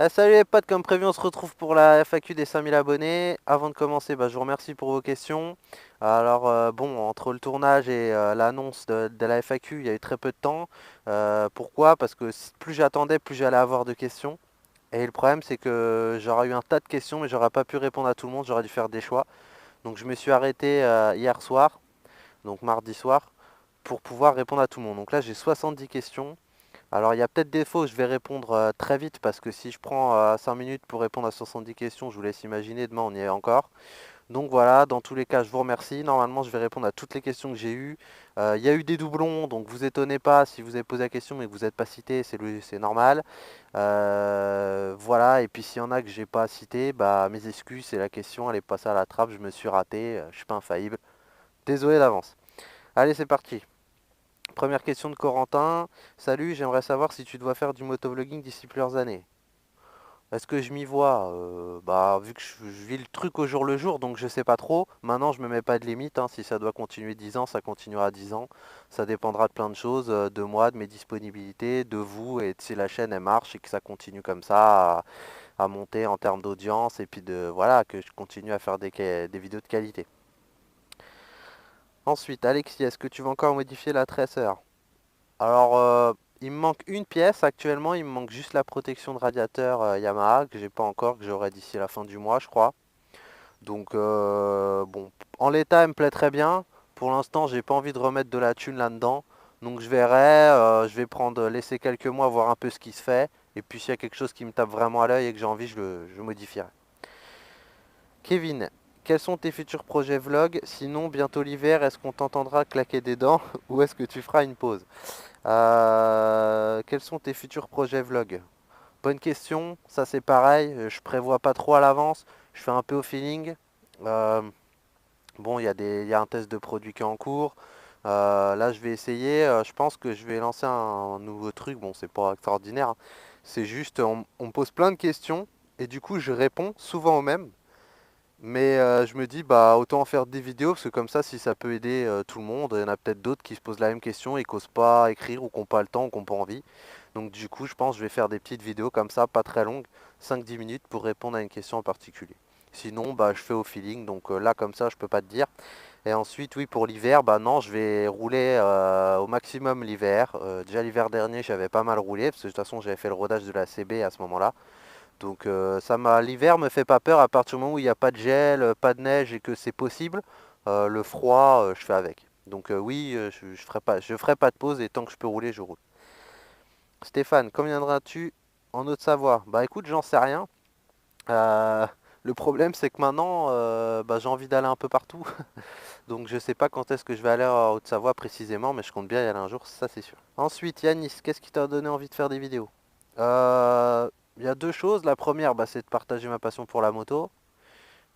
Salut les potes, comme prévu on se retrouve pour la FAQ des 5000 abonnés. Avant de commencer, je vous remercie pour vos questions. Alors bon, entre le tournage et l'annonce de la FAQ, il y a eu très peu de temps. Pourquoi? Parce que plus j'attendais, plus j'allais avoir de questions. Et le problème c'est que j'aurais eu un tas de questions mais j'aurais pas pu répondre à tout le monde, j'aurais dû faire des choix. Donc je me suis arrêté hier soir, donc mardi soir, pour pouvoir répondre à tout le monde. Donc là j'ai 70 questions. Alors il y a peut-être des fois où je vais répondre très vite parce que si je prends 5 minutes pour répondre à 70 questions, je vous laisse imaginer, demain on y est encore. Donc voilà, dans tous les cas, je vous remercie. Normalement, je vais répondre à toutes les questions que j'ai eues. Il y a eu des doublons, donc vous étonnez pas si vous avez posé la question mais que vous n'êtes pas cité, c'est normal. Voilà, et puis s'il y en a que j'ai pas cité, mes excuses, c'est la question, elle est passée à la trappe, je me suis raté, je suis pas infaillible. Désolé d'avance. Allez, c'est parti. Première question de Corentin. Salut, j'aimerais savoir si tu dois faire du motovlogging d'ici plusieurs années. Est-ce que je m'y vois? Vu que je vis le truc au jour le jour, donc je sais pas trop. Maintenant, je me mets pas de limite, hein. Si ça doit continuer 10 ans, ça continuera 10 ans. Ça dépendra de plein de choses, de moi, de mes disponibilités, de vous, et de si la chaîne elle marche et que ça continue comme ça à monter en termes d'audience, et puis de voilà, que je continue à faire des vidéos de qualité. Ensuite, Alexis, est-ce que tu vas encore modifier la Tracer? Alors, il me manque une pièce actuellement, il me manque juste la protection de radiateur Yamaha que j'ai pas encore, que j'aurai d'ici la fin du mois, je crois. Donc, bon, en l'état, elle me plaît très bien. Pour l'instant, j'ai pas envie de remettre de la thune là-dedans. Donc, je verrai, je vais laisser quelques mois, voir un peu ce qui se fait. Et puis, s'il y a quelque chose qui me tape vraiment à l'œil et que j'ai envie, je modifierai. Kevin, quels sont tes futurs projets vlog? Sinon, bientôt l'hiver, est-ce qu'on t'entendra claquer des dents ou est-ce que tu feras une pause? Quels sont tes futurs projets vlog? Bonne question, ça c'est pareil, je prévois pas trop à l'avance, je fais un peu au feeling. Euh, bon, il y a un test de produit qui est en cours. Là, je vais essayer, je pense que je vais lancer un nouveau truc, bon, c'est pas extraordinaire, hein. C'est juste, on me pose plein de questions et du coup, je réponds souvent aux mêmes. Mais je me dis, autant en faire des vidéos, parce que comme ça, si ça peut aider tout le monde, il y en a peut-être d'autres qui se posent la même question et qui n'osent pas écrire ou qui n'ont pas le temps ou qui n'ont pas envie. Donc du coup, je pense que je vais faire des petites vidéos comme ça, pas très longues, 5-10 minutes pour répondre à une question en particulier. Sinon, je fais au feeling, donc là, comme ça, je peux pas te dire. Et ensuite, oui, pour l'hiver, non, je vais rouler au maximum l'hiver. Déjà l'hiver dernier, j'avais pas mal roulé, parce que de toute façon, j'avais fait le rodage de la CB à ce moment-là. Donc l'hiver me fait pas peur à partir du moment où il n'y a pas de gel, pas de neige et que c'est possible. Le froid, je fais avec. Donc oui, je ferai pas de pause et tant que je peux rouler, je roule. Stéphane, combien viendras-tu en Haute-Savoie? Bah écoute, j'en sais rien. Euh, le problème c'est que maintenant, j'ai envie d'aller un peu partout. Donc je sais pas quand est-ce que je vais aller en Haute-Savoie précisément, mais je compte bien y aller un jour, ça c'est sûr. Ensuite, Yanis, qu'est-ce qui t'a donné envie de faire des vidéos? Euh, Il y a deux choses. La première, c'est de partager ma passion pour la moto.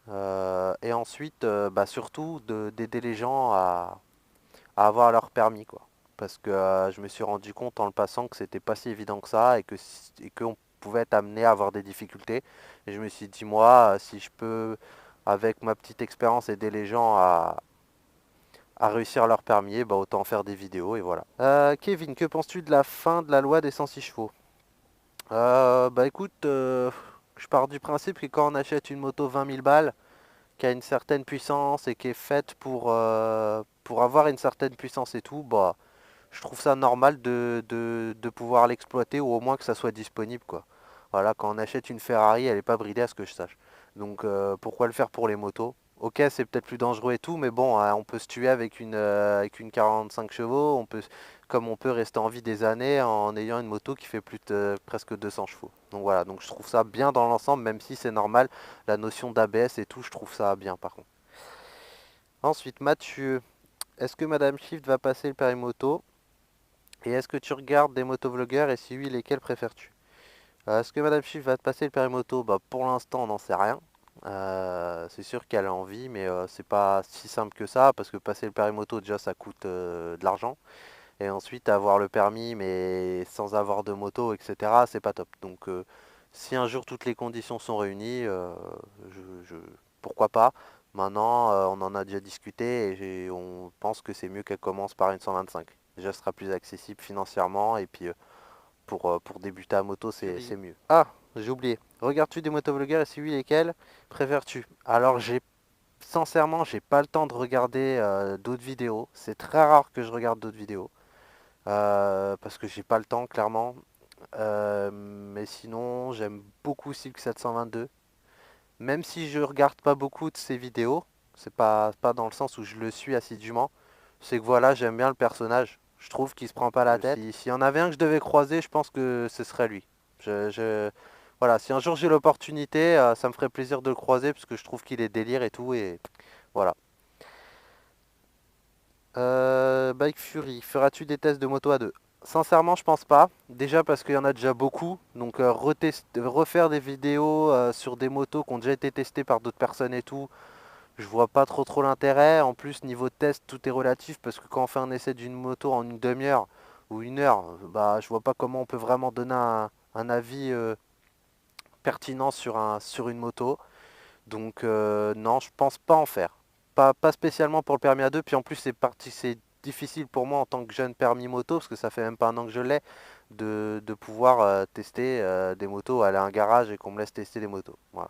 Et ensuite, surtout d'aider les gens à avoir leur permis, quoi. Parce que je me suis rendu compte en le passant que c'était pas si évident que ça et qu'on pouvait être amené à avoir des difficultés. Et je me suis dit, moi, si je peux, avec ma petite expérience, aider les gens à réussir leur permis, autant faire des vidéos et voilà. Kevin, que penses-tu de la fin de la loi des 106 chevaux? Écoute, je pars du principe que quand on achète une moto 20 000 balles, qui a une certaine puissance et qui est faite pour avoir une certaine puissance et tout, je trouve ça normal de pouvoir l'exploiter ou au moins que ça soit disponible, quoi. Voilà, quand on achète une Ferrari, elle n'est pas bridée à ce que je sache. Donc pourquoi le faire pour les motos? Ok, c'est peut-être plus dangereux et tout, mais bon, hein, on peut se tuer avec une 45 chevaux, comme on peut rester en vie des années en ayant une moto qui fait plus de presque 200 chevaux. Donc voilà, donc je trouve ça bien dans l'ensemble, même si c'est normal, la notion d'ABS et tout, je trouve ça bien par contre. Ensuite, Mathieu, est-ce que Madame Shift va passer le permis moto? Et est-ce que tu regardes des motovlogueurs et si oui, lesquels préfères-tu? Est-ce que Madame Shift va te passer le permis moto? Pour l'instant, on n'en sait rien. C'est sûr qu'elle a envie, mais c'est pas si simple que ça, parce que passer le permis moto, déjà, ça coûte de l'argent. Et ensuite, avoir le permis, mais sans avoir de moto, etc., c'est pas top. Donc, si un jour toutes les conditions sont réunies, je- pourquoi pas? Maintenant, on en a déjà discuté et on pense que c'est mieux qu'elle commence par une 125. Déjà, ce sera plus accessible financièrement et puis pour débuter à moto, c'est mieux. Ah! j'ai oublié. Regardes-tu des motovlogueurs et si oui, lesquels préfères-tu? Alors sincèrement, j'ai pas le temps de regarder d'autres vidéos. C'est très rare que je regarde d'autres vidéos. Parce que j'ai pas le temps, clairement. Mais sinon, j'aime beaucoup Silk 722. Même si je regarde pas beaucoup de ses vidéos, c'est pas dans le sens où je le suis assidûment, c'est que voilà, j'aime bien le personnage. Je trouve qu'il se prend pas la tête. S'il y en avait un que je devais croiser, je pense que ce serait lui. Voilà, si un jour j'ai l'opportunité, ça me ferait plaisir de le croiser parce que je trouve qu'il est délire et tout, et voilà. Bike Fury, feras-tu des tests de moto à deux? Sincèrement, je pense pas. Déjà parce qu'il y en a déjà beaucoup. Donc refaire des vidéos sur des motos qui ont déjà été testées par d'autres personnes et tout, je vois pas trop l'intérêt. En plus, niveau test, tout est relatif parce que quand on fait un essai d'une moto en une demi-heure ou une heure, bah je vois pas comment on peut vraiment donner un avis pertinent sur une moto. Donc non, je pense pas en faire. Pas spécialement pour le permis à deux. Puis en plus, c'est difficile pour moi en tant que jeune permis moto, parce que ça fait même pas un an que je l'ai, de pouvoir tester des motos, aller à un garage et qu'on me laisse tester des motos. Voilà.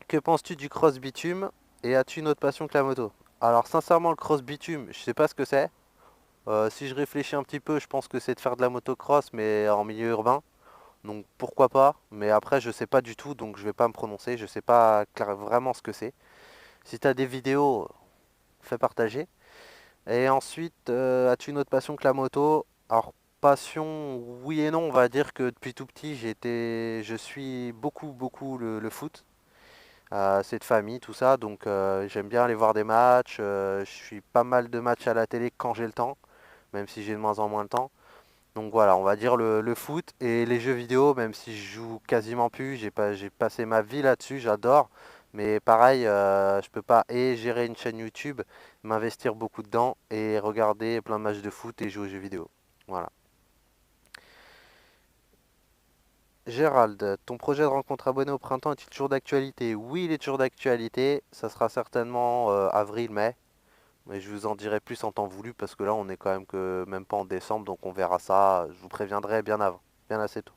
Que penses-tu du cross bitume et as-tu une autre passion que la moto? Alors sincèrement, le cross bitume, je sais pas ce que c'est. Si je réfléchis un petit peu, je pense que c'est de faire de la motocross, mais en milieu urbain. Donc pourquoi pas, mais après je sais pas du tout, donc je vais pas me prononcer, je sais pas vraiment ce que c'est. Si tu as des vidéos, fais partager. Et ensuite, as-tu une autre passion que la moto? Alors passion, oui et non, on va dire que depuis tout petit je suis beaucoup le foot. C'est de famille, tout ça, donc j'aime bien aller voir des matchs. Je suis pas mal de matchs à la télé quand j'ai le temps, même si j'ai de moins en moins le temps. Donc voilà, on va dire le foot et les jeux vidéo, même si je joue quasiment plus, j'ai passé ma vie là-dessus, j'adore. Mais pareil, je peux pas et gérer une chaîne YouTube, m'investir beaucoup dedans et regarder plein de matchs de foot et jouer aux jeux vidéo. Voilà. Gérald, ton projet de rencontre abonnée au printemps est-il toujours d'actualité? Oui, il est toujours d'actualité. Ça sera certainement avril-mai. Mais je vous en dirai plus en temps voulu parce que là, on est quand même que même pas en décembre, donc on verra ça. Je vous préviendrai bien avant, bien assez tôt.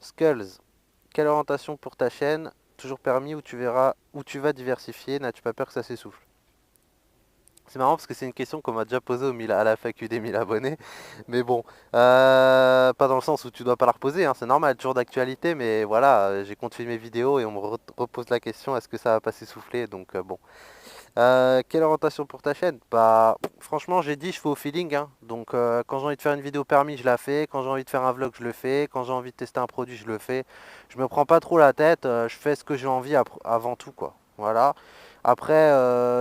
Skulls, quelle orientation pour ta chaîne? Toujours permis où tu verras où tu vas diversifier, n'as-tu pas peur que ça s'essouffle? C'est marrant parce que c'est une question qu'on m'a déjà posée à la FAQ des 1000 abonnés. Mais bon, pas dans le sens où tu dois pas la reposer, hein, c'est normal, toujours d'actualité. Mais voilà, j'ai continué mes vidéos et on me repose la question, est-ce que ça va pas s'essouffler? Donc bon. Quelle orientation pour ta chaîne? Bah franchement j'ai dit je fais au feeling, hein. Donc quand j'ai envie de faire une vidéo permis je la fais, quand j'ai envie de faire un vlog je le fais, quand j'ai envie de tester un produit je le fais. Je me prends pas trop la tête, je fais ce que j'ai envie avant tout quoi. Voilà. Après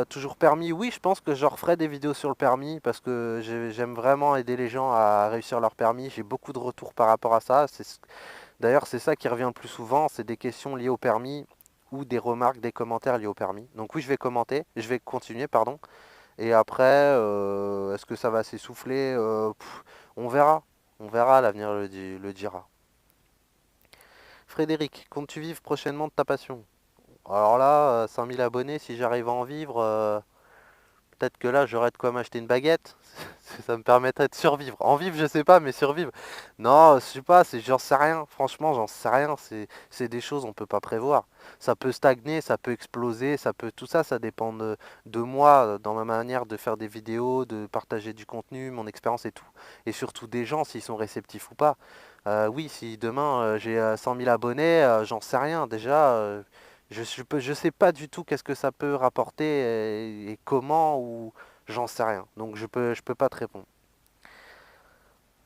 toujours permis, oui je pense que je referai des vidéos sur le permis parce que j'aime vraiment aider les gens à réussir leur permis. J'ai beaucoup de retours par rapport à ça. D'ailleurs, c'est ça qui revient le plus souvent, c'est des questions liées au permis ou des remarques, des commentaires liés au permis. Donc oui, je vais continuer, pardon. Et après, est-ce que ça va s'essouffler? On verra. On verra, l'avenir le dira. Frédéric, comptes-tu vivre prochainement de ta passion? Alors là, 5000 abonnés, si j'arrive à en vivre, peut-être que là, j'aurais de quoi m'acheter une baguette. Ça me permettrait de survivre. En vivre, je sais pas, mais survivre. Non, je sais pas, j'en sais rien. Franchement, j'en sais rien. C'est des choses on peut pas prévoir. Ça peut stagner, ça peut exploser, tout ça, ça dépend de moi, dans ma manière de faire des vidéos, de partager du contenu, mon expérience et tout. Et surtout des gens, s'ils sont réceptifs ou pas. Oui, si demain j'ai 100 000 abonnés, j'en sais rien. Déjà, je sais pas du tout qu'est-ce que ça peut rapporter et comment ou j'en sais rien. Donc je peux pas te répondre.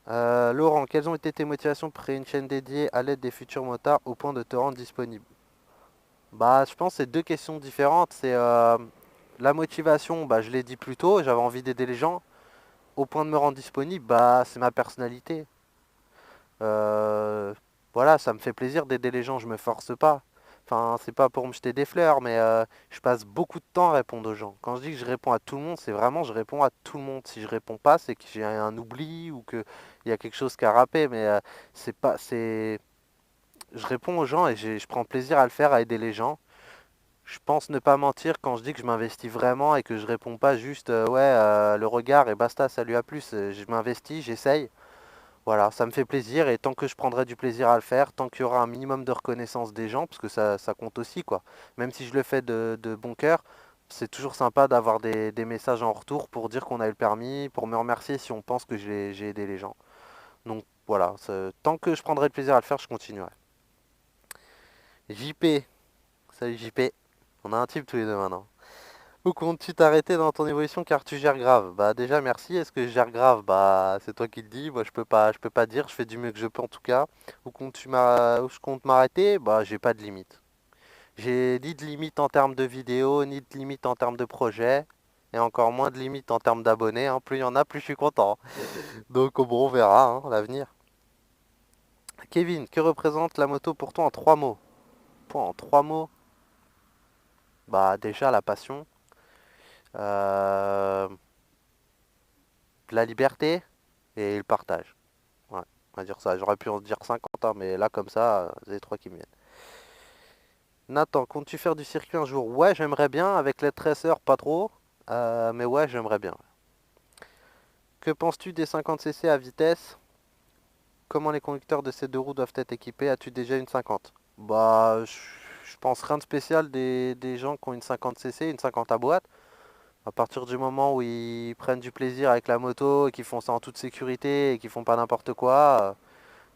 Laurent, quelles ont été tes motivations pour créer une chaîne dédiée à l'aide des futurs motards au point de te rendre disponible? Bah, je pense que c'est deux questions différentes. C'est la motivation, bah, je l'ai dit plus tôt, j'avais envie d'aider les gens. Au point de me rendre disponible, bah, c'est ma personnalité. Euh, voilà, ça me fait plaisir d'aider les gens, je me force pas. Enfin, c'est pas pour me jeter des fleurs, mais je passe beaucoup de temps à répondre aux gens. Quand je dis que je réponds à tout le monde, c'est vraiment je réponds à tout le monde. Si je réponds pas, c'est que j'ai un oubli ou que il y a quelque chose qui a râpé, mais c'est pas, c'est, je réponds aux gens et je prends plaisir à le faire, à aider les gens. Je pense ne pas mentir quand je dis que je m'investis vraiment et que je réponds pas juste ouais le regard et basta, salut à plus. Je m'investis, j'essaye. Voilà, ça me fait plaisir et tant que je prendrai du plaisir à le faire, tant qu'il y aura un minimum de reconnaissance des gens, parce que ça compte aussi, quoi. Même si je le fais de bon cœur, c'est toujours sympa d'avoir des messages en retour pour dire qu'on a eu le permis, pour me remercier si on pense que j'ai aidé les gens. Donc voilà, tant que je prendrai le plaisir à le faire, je continuerai. JP, salut JP, on a un type tous les deux maintenant. Où comptes-tu t'arrêter dans ton évolution car tu gères grave? Bah déjà merci, est-ce que je gère grave? Bah c'est toi qui le dis, moi je peux pas dire, je fais du mieux que je peux en tout cas. Où je compte m'arrêter? Bah j'ai pas de limite. J'ai ni de limite en termes de vidéos, ni de limite en termes de projets, et encore moins de limite en termes d'abonnés, hein. Plus il y en a, plus je suis content. Donc bon, on verra, hein, l'avenir. Kevin, que représente la moto pour toi en trois mots? En trois mots, bah déjà la passion, euh, la liberté et le partage. Ouais, on va dire ça. J'aurais pu en dire 50, hein, mais là, comme ça, c'est les trois qui me viennent. Nathan, comptes-tu faire du circuit un jour? Ouais, j'aimerais bien. Avec les traceurs, pas trop. Mais ouais, j'aimerais bien. Que penses-tu des 50 cc à vitesse? Comment les conducteurs de ces deux roues doivent être équipés? As-tu déjà une 50? Bah, je pense rien de spécial des gens qui ont une 50 cc, une 50 à boîte. À partir du moment où ils prennent du plaisir avec la moto et qu'ils font ça en toute sécurité et qu'ils font pas n'importe quoi,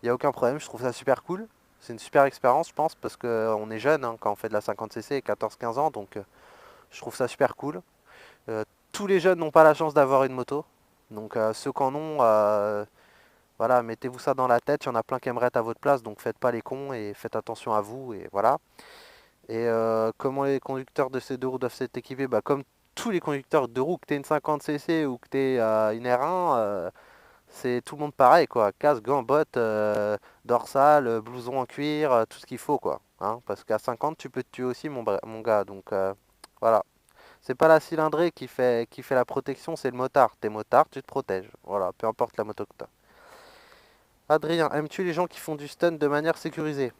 il n'y a aucun problème, je trouve ça super cool. C'est une super expérience, je pense, parce qu'on est jeune hein, quand on fait de la 50 cc, 14-15 ans, donc je trouve ça super cool. Euh, Tous les jeunes n'ont pas la chance d'avoir une moto, donc ceux qui en ont, voilà, mettez-vous ça dans la tête, il y en a plein qui aimeraient être à votre place, donc faites pas les cons et faites attention à vous, et voilà. Et comment les conducteurs de ces deux roues doivent s'être équipés? Bah, comme tous les conducteurs de roues, que tu aies une 50 cc ou que tu aies une R1, c'est tout le monde pareil, quoi. Casque, gants, bottes, dorsale, blouson en cuir, tout ce qu'il faut, quoi. Hein, parce qu'à 50, tu peux te tuer aussi, mon gars. Donc, voilà. C'est pas la cylindrée qui fait la protection, c'est le motard. T'es motard, tu te protèges. Voilà, peu importe la moto que t'as. Adrien, aimes-tu les gens qui font du stun de manière sécurisée?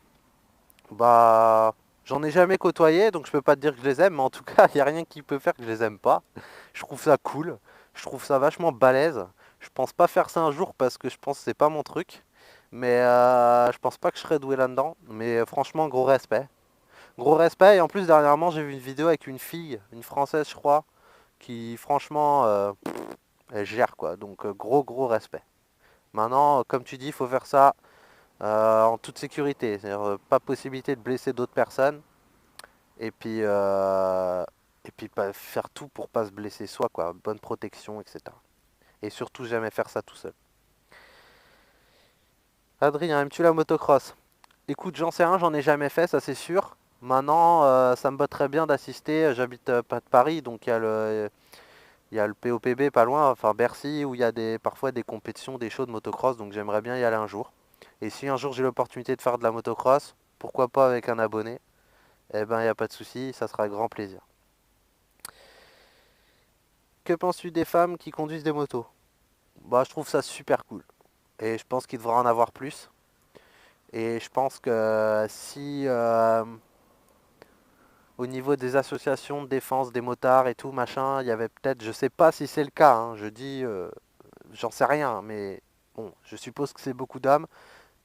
Bah, j'en ai jamais côtoyé, donc je peux pas te dire que je les aime, mais en tout cas, il y a rien qui peut faire que je les aime pas. Je trouve ça cool, je trouve ça vachement balèze. Je pense pas faire ça un jour parce que je pense que c'est pas mon truc, mais je pense pas que je serais doué là-dedans. Mais franchement, gros respect. Gros respect, et en plus, dernièrement, j'ai vu une vidéo avec une fille, une française, je crois, qui franchement, elle gère quoi. Donc, gros respect. Maintenant, comme tu dis, il faut faire ça en toute sécurité. C'est-à-dire pas possibilité de blesser d'autres personnes. Et puis pas faire tout pour pas se blesser soi, quoi. Bonne protection, etc. Et surtout jamais faire ça tout seul. Adrien, aimes-tu la motocross? Écoute, j'en sais rien, j'en ai jamais fait, ça c'est sûr. Maintenant, ça me botterait bien d'assister. J'habite pas de Paris, donc il y a le POPB pas loin, enfin Bercy, où il y a parfois des compétitions, des shows de motocross, donc j'aimerais bien y aller un jour. Et si un jour j'ai l'opportunité de faire de la motocross, pourquoi pas avec un abonné? Eh ben, il n'y a pas de souci, ça sera avec grand plaisir. Que penses-tu des femmes qui conduisent des motos? Bah, je trouve ça super cool. Et je pense qu'il devrait en avoir plus. Et je pense que si au niveau des associations de défense des motards et tout, machin, il y avait peut-être, je sais pas si c'est le cas, hein, je dis, j'en sais rien, mais bon, je suppose que c'est beaucoup d'hommes.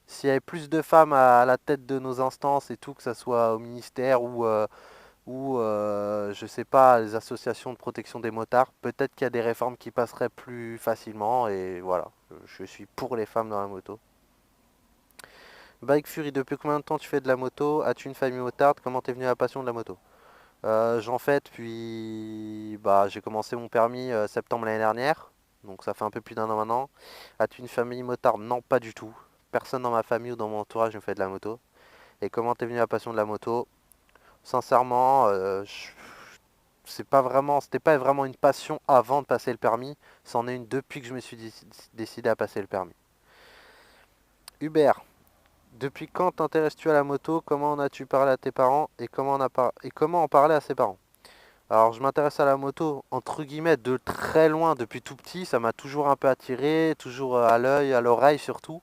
S'il y avait plus de femmes à la tête de nos instances et tout, que ce soit au ministère ou je sais pas, les associations de protection des motards, peut-être qu'il y a des réformes qui passeraient plus facilement. Et voilà, je suis pour les femmes dans la moto. Bike Fury, depuis combien de temps tu fais de la moto? As-tu une famille motarde? Comment t'es venu à la passion de la moto? J'en fais depuis... Bah, j'ai commencé mon permis septembre l'année dernière, donc ça fait un peu plus d'un an maintenant. As-tu une famille motarde? Non, pas du tout. Personne dans ma famille ou dans mon entourage ne fait de la moto. Et comment t'es venu à la passion de la moto? Sincèrement, c'était pas vraiment une passion avant de passer le permis. C'en est une depuis que je me suis décidé à passer le permis. Hubert, depuis quand t'intéresses-tu à la moto? Comment en as-tu parlé à tes parents et comment en parler à ses parents? Alors, je m'intéresse à la moto entre guillemets de très loin depuis tout petit. Ça m'a toujours un peu attiré, toujours à l'œil, à l'oreille surtout.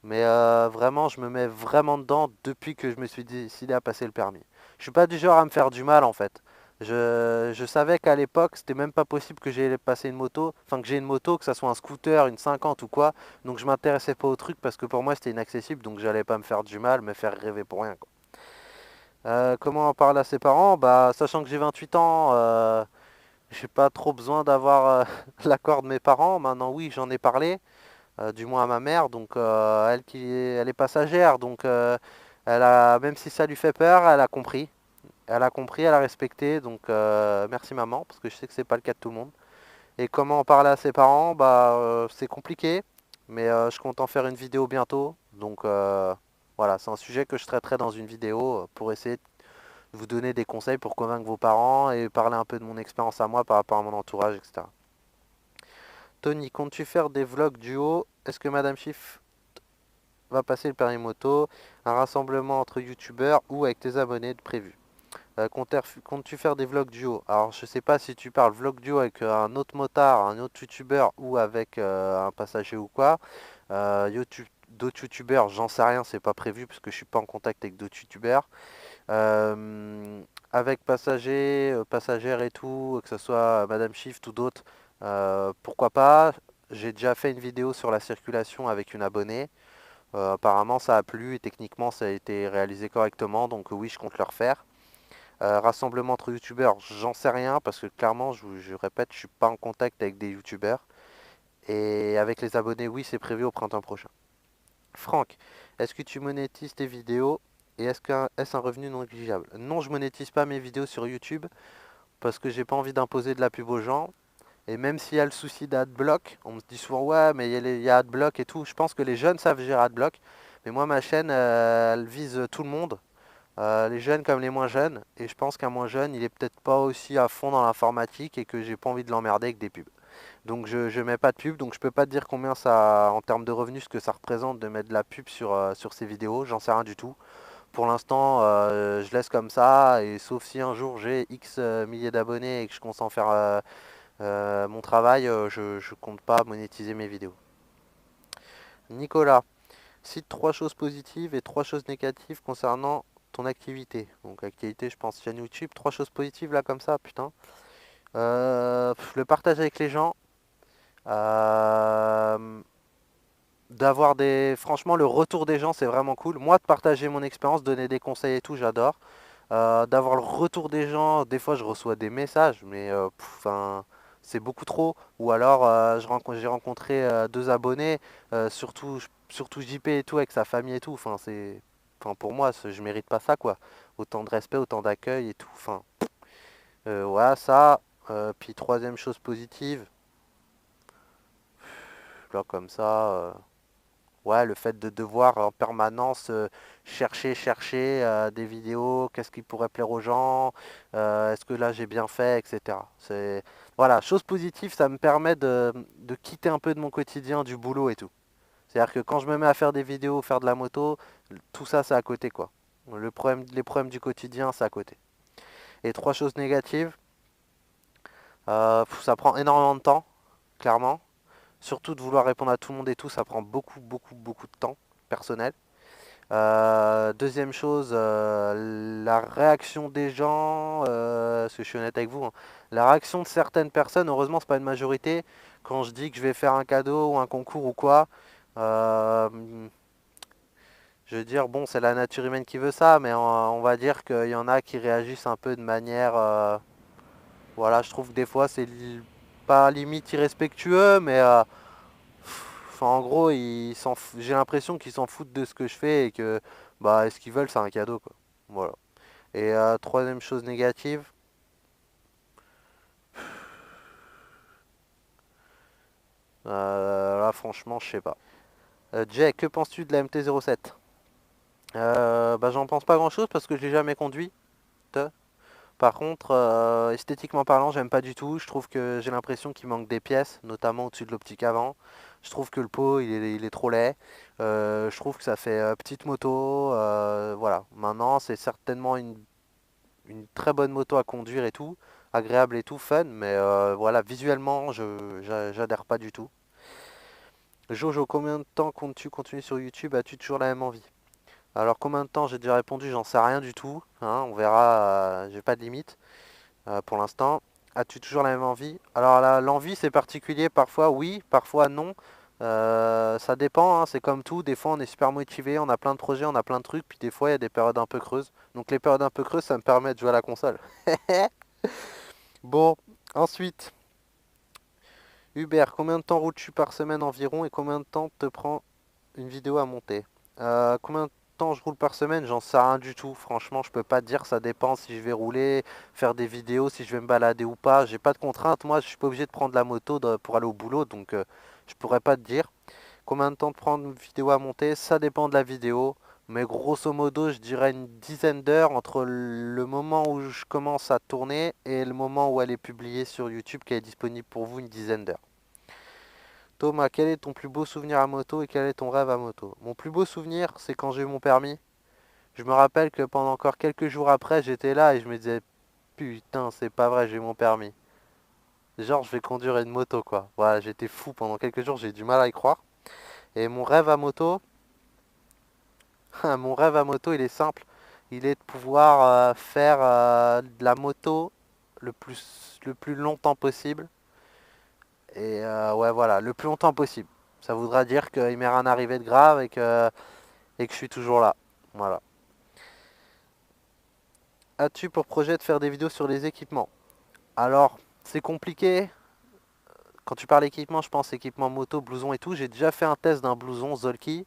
Mais vraiment, je me mets vraiment dedans depuis que je me suis décidé à passer le permis. Je suis pas du genre à me faire du mal en fait. Je savais qu'à l'époque, c'était même pas possible que j'ai passé une moto, enfin que j'ai une moto, que ça soit un scooter, une 50 ou quoi. Donc je m'intéressais pas au truc parce que pour moi c'était inaccessible, donc j'allais pas me faire du mal, me faire rêver pour rien, quoi. Comment en parler à ses parents? Bah, sachant que j'ai 28 ans, j'ai pas trop besoin d'avoir l'accord de mes parents. Maintenant, oui, j'en ai parlé, du moins à ma mère, donc elle est passagère, donc même si ça lui fait peur, elle a compris. Elle a compris, elle a respecté, donc merci maman, parce que je sais que c'est pas le cas de tout le monde. Et comment en parler à ses parents? Bah, c'est compliqué, mais je compte en faire une vidéo bientôt. Donc voilà, c'est un sujet que je traiterai dans une vidéo pour essayer de vous donner des conseils pour convaincre vos parents et parler un peu de mon expérience à moi par rapport à mon entourage, etc. Tony, comptes-tu faire des vlogs duo? Est-ce que Madame Chiff va passer le permis moto? Un rassemblement entre youtubeurs ou avec tes abonnés de prévu? Comptes-tu faire des vlogs duo? Alors, je sais pas si tu parles vlog duo avec un autre motard, un autre youtubeur ou avec un passager ou quoi. D'autres youtubeurs, j'en sais rien, c'est pas prévu parce que je suis pas en contact avec d'autres youtubeurs. Euh, Avec passager, passagère et tout, que ce soit Madame Shift ou d'autres, pourquoi pas. J'ai déjà fait une vidéo sur la circulation avec une abonnée. Apparemment, ça a plu et techniquement, ça a été réalisé correctement. Donc oui, je compte le refaire. Rassemblement entre youtubeurs, j'en sais rien parce que clairement, je répète, je suis pas en contact avec des youtubeurs. Et avec les abonnés, oui, c'est prévu au printemps prochain. Franck, est-ce que tu monétises tes vidéos et est-ce un revenu non négligeable? Non, je monétise pas mes vidéos sur YouTube parce que j'ai pas envie d'imposer de la pub aux gens. Et même s'il y a le souci d'adblock, on me dit souvent ouais, mais il y a adblock et tout. Je pense que les jeunes savent gérer adblock, mais moi ma chaîne, elle vise tout le monde. Les jeunes comme les moins jeunes, et je pense qu'un moins jeune, il est peut-être pas aussi à fond dans l'informatique et que j'ai pas envie de l'emmerder avec des pubs. Donc je mets pas de pub, donc je peux pas te dire combien ça, en termes de revenus, ce que ça représente de mettre de la pub sur ces vidéos, j'en sais rien du tout. Pour l'instant, je laisse comme ça, et sauf si un jour j'ai X milliers d'abonnés et que je compte en faire mon travail, je compte pas monétiser mes vidéos. Nicolas, cite trois choses positives et trois choses négatives concernant ton activité. Donc activité, je pense chaîne YouTube. Trois choses positives là comme ça, putain. Le partage avec les gens. Euh, D'avoir des... Franchement, le retour des gens, c'est vraiment cool. Moi, de partager mon expérience, donner des conseils et tout, j'adore. D'avoir le retour des gens, des fois, je reçois des messages, mais c'est beaucoup trop. Ou alors, j'ai rencontré deux abonnés, surtout JP et tout, avec sa famille et tout. Pour moi, je mérite pas ça, quoi. Autant de respect, autant d'accueil et tout. Voilà, ça. Puis, troisième chose positive, là, comme ça. Ouais, le fait de devoir en permanence chercher des vidéos, qu'est-ce qui pourrait plaire aux gens, est-ce que là j'ai bien fait, etc. Voilà, chose positive, ça me permet de quitter un peu de mon quotidien, du boulot et tout. C'est-à-dire que quand je me mets à faire des vidéos, faire de la moto, tout ça c'est à côté quoi. Les problèmes du quotidien, c'est à côté. Et trois choses négatives, ça prend énormément de temps, clairement. Surtout de vouloir répondre à tout le monde et tout, ça prend beaucoup de temps personnel. Deuxième chose, la réaction des gens, parce que je suis honnête avec vous, hein, la réaction de certaines personnes, heureusement c'est pas une majorité, quand je dis que je vais faire un cadeau ou un concours ou quoi, euh, je veux dire, bon c'est la nature humaine qui veut ça, mais on va dire qu'il y en a qui réagissent un peu de manière, voilà, je trouve que des fois c'est pas limite irrespectueux, mais enfin, en gros, j'ai l'impression qu'ils s'en foutent de ce que je fais et que bah, ce qu'ils veulent, c'est un cadeau, quoi. Voilà. Et troisième chose négative, là, franchement, je sais pas. Jay, que penses-tu de la MT-07? Bah, j'en pense pas grand-chose parce que je l'ai jamais conduite. Par contre, esthétiquement parlant, j'aime pas du tout. Je trouve que j'ai l'impression qu'il manque des pièces, notamment au-dessus de l'optique avant. Je trouve que le pot, il est trop laid. Je trouve que ça fait petite moto. Voilà. Maintenant, c'est certainement une très bonne moto à conduire et tout, agréable et tout, fun. Mais voilà, visuellement, j'adhère pas du tout. Jojo, combien de temps comptes-tu continuer sur YouTube? As-tu toujours la même envie? Alors, combien de temps? J'ai déjà répondu, j'en sais rien du tout, hein, on verra. J'ai pas de limite. pour l'instant. As-tu toujours la même envie? Alors l'envie c'est particulier, parfois oui, parfois non. Ça dépend, hein, c'est comme tout. Des fois on est super motivé, on a plein de projets, on a plein de trucs, puis des fois il y a des périodes un peu creuses. Donc les périodes un peu creuses, ça me permet de jouer à la console. Bon, ensuite, Hubert, combien de temps roules-tu par semaine environ et combien de temps te prend une vidéo à monter? Combien de temps je roule par semaine? J'en sais rien du tout. Franchement, je peux pas te dire. Ça dépend si je vais rouler, faire des vidéos, si je vais me balader ou pas. J'ai pas de contraintes. Moi, je suis pas obligé de prendre la moto pour aller au boulot, donc je pourrais pas te dire. Combien de temps de prendre une vidéo à monter? Ça dépend de la vidéo. Mais grosso modo, je dirais une dizaine d'heures entre le moment où je commence à tourner et le moment où elle est publiée sur YouTube, qui est disponible pour vous, une dizaine d'heures. Thomas, quel est ton plus beau souvenir à moto et quel est ton rêve à moto? Mon plus beau souvenir, c'est quand j'ai eu mon permis. Je me rappelle que pendant encore quelques jours après, j'étais là et je me disais, putain, c'est pas vrai, j'ai eu mon permis. Genre, je vais conduire une moto, quoi. Voilà, j'étais fou pendant quelques jours, j'ai eu du mal à y croire. Et mon rêve à moto, mon rêve à moto, il est simple. Il est de pouvoir faire de la moto le plus longtemps possible. Et ouais, voilà, le plus longtemps possible. Ça voudra dire qu'il m'est rien arrivé de grave et que je suis toujours là. Voilà. As-tu pour projet de faire des vidéos sur les équipements? Alors, c'est compliqué. Quand tu parles équipement, je pense équipement moto, blouson et tout. J'ai déjà fait un test d'un blouson Zolki.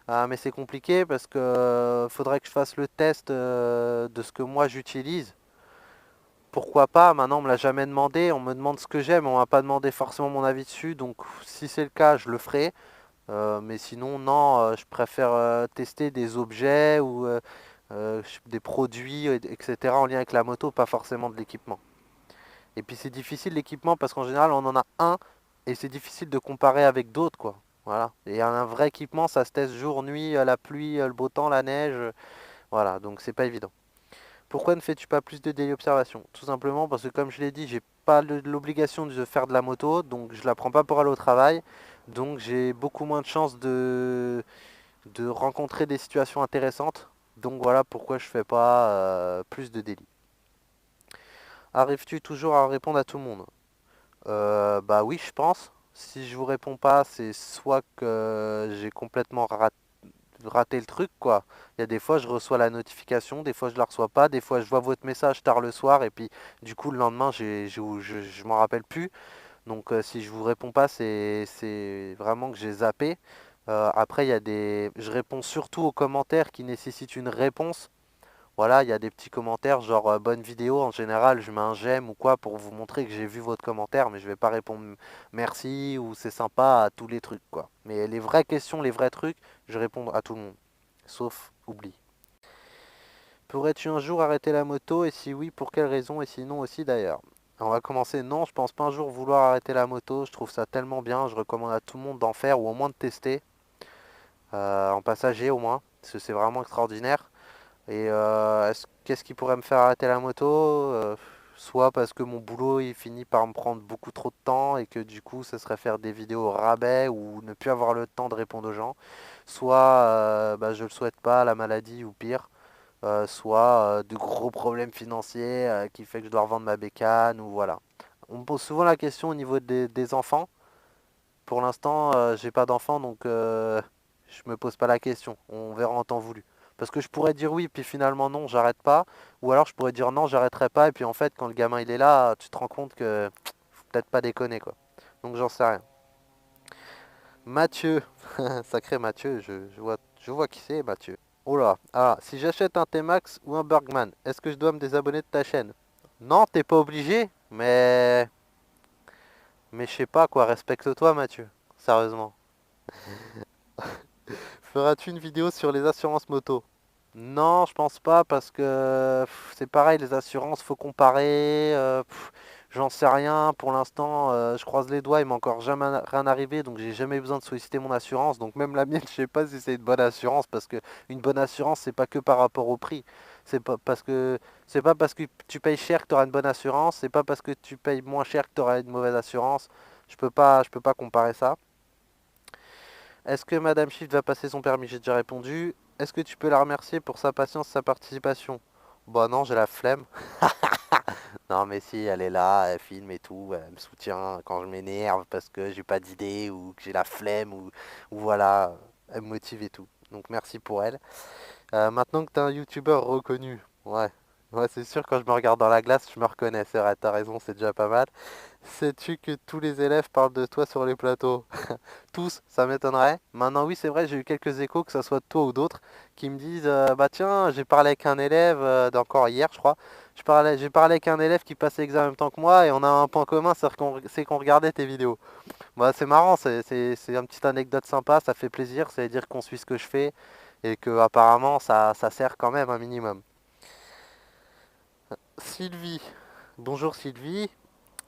Mais c'est compliqué parce que faudrait que je fasse le test de ce que moi j'utilise. Pourquoi pas? Maintenant, on me l'a jamais demandé. On me demande ce que j'aime, on m'a pas demandé forcément mon avis dessus. Donc, si c'est le cas, je le ferai. Mais sinon, non, je préfère tester des objets ou des produits, etc. en lien avec la moto, pas forcément de l'équipement. Et puis c'est difficile l'équipement parce qu'en général, on en a un et c'est difficile de comparer avec d'autres, quoi. Voilà. Et un vrai équipement, ça se teste jour, nuit, la pluie, le beau temps, la neige. Voilà, donc c'est pas évident. Pourquoi ne fais-tu pas plus de daily observation? Tout simplement parce que comme je l'ai dit, j'ai pas l'obligation de faire de la moto, donc je la prends pas pour aller au travail. Donc j'ai beaucoup moins de chances de rencontrer des situations intéressantes. Donc voilà pourquoi je fais pas plus de daily. Arrives-tu toujours à répondre à tout le monde? Bah oui, je pense. Si je vous réponds pas, c'est soit que j'ai complètement raté le truc, quoi. Il y a des fois, je reçois la notification, des fois, je la reçois pas, des fois, je vois votre message tard le soir, et puis, du coup, le lendemain, je m'en rappelle plus. Donc, si je vous réponds pas, c'est vraiment que j'ai zappé. Après, il y a je réponds surtout aux commentaires qui nécessitent une réponse. Voilà, il y a des petits commentaires genre bonne vidéo. En général, je mets un j'aime ou quoi pour vous montrer que j'ai vu votre commentaire, mais je vais pas répondre merci ou c'est sympa à tous les trucs, quoi. Mais les vraies questions, les vrais trucs, je réponds à tout le monde. Sauf oubli. Pourrais-tu un jour arrêter la moto et si oui, pour quelle raison et sinon aussi d'ailleurs? On va commencer. Non, je pense pas un jour vouloir arrêter la moto. Je trouve ça tellement bien. Je recommande à tout le monde d'en faire ou au moins de tester. En passager au moins. Parce que c'est vraiment extraordinaire. Et qu'est-ce qui pourrait me faire arrêter la moto? Soit parce que mon boulot il finit par me prendre beaucoup trop de temps et que du coup ce serait faire des vidéos au rabais ou ne plus avoir le temps de répondre aux gens. Soit bah, je le souhaite pas, la maladie ou pire. Soit de gros problèmes financiers qui fait que je dois revendre ma bécane ou voilà. On me pose souvent la question au niveau des enfants. Pour l'instant, j'ai pas d'enfants donc je me pose pas la question. On verra en temps voulu. Parce que je pourrais dire oui, puis finalement non, j'arrête pas. Ou alors je pourrais dire non, j'arrêterai pas. Et puis en fait, quand le gamin il est là, tu te rends compte que faut peut-être pas déconner quoi. Donc j'en sais rien. Mathieu, sacré Mathieu, je vois qui c'est Mathieu. Oh là, ah, si j'achète un T-Max ou un Bergman, est-ce que je dois me désabonner de ta chaîne? Non, t'es pas obligé, mais je sais pas quoi, respecte-toi Mathieu, sérieusement. Feras-tu une vidéo sur les assurances moto? Non, je pense pas parce que c'est pareil, les assurances, faut comparer. J'en sais rien pour l'instant. Je croise les doigts, il m'est encore jamais rien arrivé, donc j'ai jamais eu besoin de solliciter mon assurance. Donc même la mienne, je sais pas si c'est une bonne assurance parce que une bonne assurance, c'est pas que par rapport au prix. C'est pas parce que tu payes cher que tu auras une bonne assurance. C'est pas parce que tu payes moins cher que tu auras une mauvaise assurance. Je peux pas comparer ça. Est-ce que Madame Shift va passer son permis? J'ai déjà répondu. Est-ce que tu peux la remercier pour sa patience, sa participation? Bah non, j'ai la flemme. Non, mais si, elle est là, elle filme et tout, elle me soutient quand je m'énerve parce que j'ai pas d'idée ou que j'ai la flemme ou voilà, elle me motive et tout. Donc merci pour elle. Maintenant que t'es un youtubeur reconnu, ouais, ouais, c'est sûr, quand je me regarde dans la glace, je me reconnais, c'est vrai, t'as raison, c'est déjà pas mal. Sais-tu que tous les élèves parlent de toi sur les plateaux? Tous, ça m'étonnerait. Maintenant, oui, c'est vrai, j'ai eu quelques échos, que ce soit de toi ou d'autres, qui me disent bah tiens, j'ai parlé avec un élève, d'encore hier, je crois. J'ai parlé avec un élève qui passait l'examen en même temps que moi et on a un point commun, c'est qu'on regardait tes vidéos. Bah, c'est marrant, c'est une petite anecdote sympa, ça fait plaisir, ça veut dire qu'on suit ce que je fais et que apparemment ça sert quand même un minimum. Sylvie, bonjour Sylvie.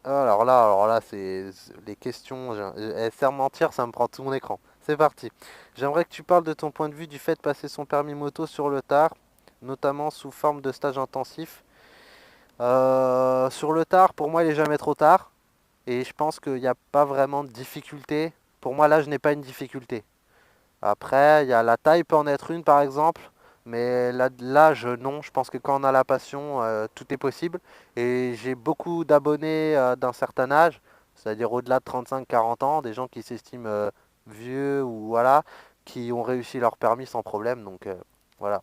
Alors là, les questions. Sans mentir, ça me prend tout mon écran. C'est parti. J'aimerais que tu parles de ton point de vue du fait de passer son permis moto sur le tard, notamment sous forme de stage intensif. Sur le tard, pour moi, il est jamais trop tard. Et je pense qu'il n'y a pas vraiment de difficulté. Pour moi, là, je n'ai pas une difficulté. Après, il y a la taille peut en être une, par exemple. Mais l'âge, non. Je pense que quand on a la passion, tout est possible. Et j'ai beaucoup d'abonnés d'un certain âge, c'est-à-dire au-delà de 35-40 ans, des gens qui s'estiment vieux ou voilà, qui ont réussi leur permis sans problème. Donc voilà.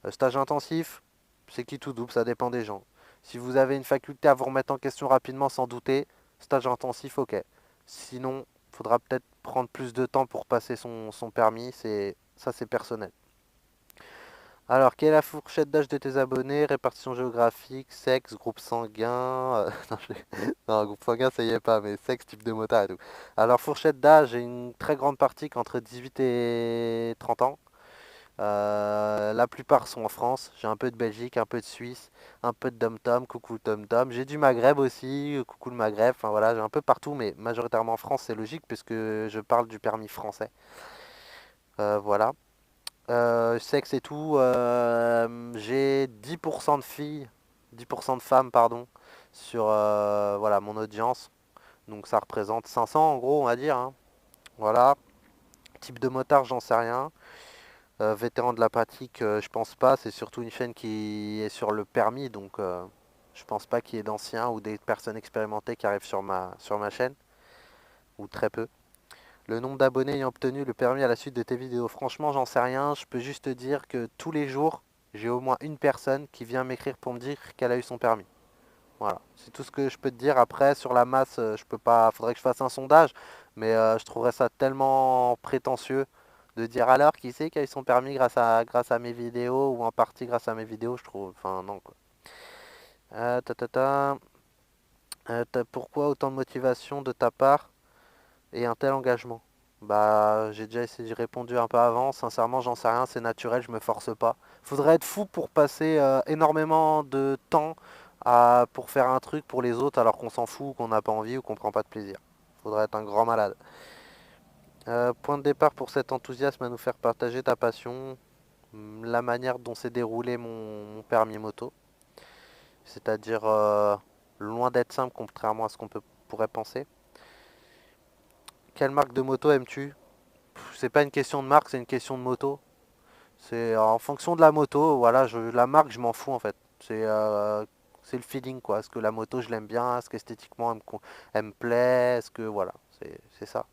Stage intensif, c'est qui tout double, ça dépend des gens. Si vous avez une faculté à vous remettre en question rapidement sans douter, stage intensif, ok. Sinon, il faudra peut-être prendre plus de temps pour passer son permis, ça c'est personnel. Alors, quelle est la fourchette d'âge de tes abonnés? Répartition géographique, sexe, groupe sanguin. Non, non, groupe sanguin, ça y est pas, mais sexe, type de motard et tout. Alors, fourchette d'âge, j'ai une très grande partie qui est entre 18 et 30 ans. La plupart sont en France. J'ai un peu de Belgique, un peu de Suisse, un peu de Dom-Tom, coucou Dom-Tom. J'ai du Maghreb aussi, coucou le Maghreb. Enfin voilà, j'ai un peu partout, mais majoritairement en France, c'est logique puisque je parle du permis français. Voilà. Sexe et tout, j'ai 10% de filles, 10% de femmes, pardon, sur voilà, mon audience. Donc ça représente 500 en gros, on va dire, hein. Voilà. Type de motard, j'en sais rien. Vétéran de la pratique, je pense pas. C'est surtout une chaîne qui est sur le permis, donc je pense pas qu'il y ait d'anciens ou des personnes expérimentées qui arrivent sur ma chaîne, ou très peu. Le nombre d'abonnés ayant obtenu le permis à la suite de tes vidéos, franchement, j'en sais rien. Je peux juste te dire que tous les jours, j'ai au moins une personne qui vient m'écrire pour me dire qu'elle a eu son permis. Voilà, c'est tout ce que je peux te dire. Après, sur la masse, je peux pas. Faudrait que je fasse un sondage, mais je trouverais ça tellement prétentieux de dire alors qui c'est qui a eu son permis grâce à mes vidéos ou en partie grâce à mes vidéos. Je trouve. Enfin non quoi. Euh, ta, ta, ta. Pourquoi autant de motivation de ta part et un tel engagement? Bah, j'ai déjà essayé de répondre un peu avant. Sincèrement, j'en sais rien. C'est naturel. Je me force pas. Faudrait être fou pour passer énormément de temps pour faire un truc pour les autres alors qu'on s'en fout, qu'on n'a pas envie ou qu'on prend pas de plaisir. Faudrait être un grand malade. Point de départ pour cet enthousiasme à nous faire partager ta passion, la manière dont s'est déroulé mon permis moto, c'est-à-dire loin d'être simple contrairement à ce pourrait penser. Quelle marque de moto aimes-tu? C'est pas une question de marque, c'est une question de moto. C'est en fonction de la moto, voilà, la marque, je m'en fous en fait. C'est le feeling quoi. Est-ce que la moto, je l'aime bien? Est-ce qu'esthétiquement, elle me plaît? Est-ce que voilà, c'est ça.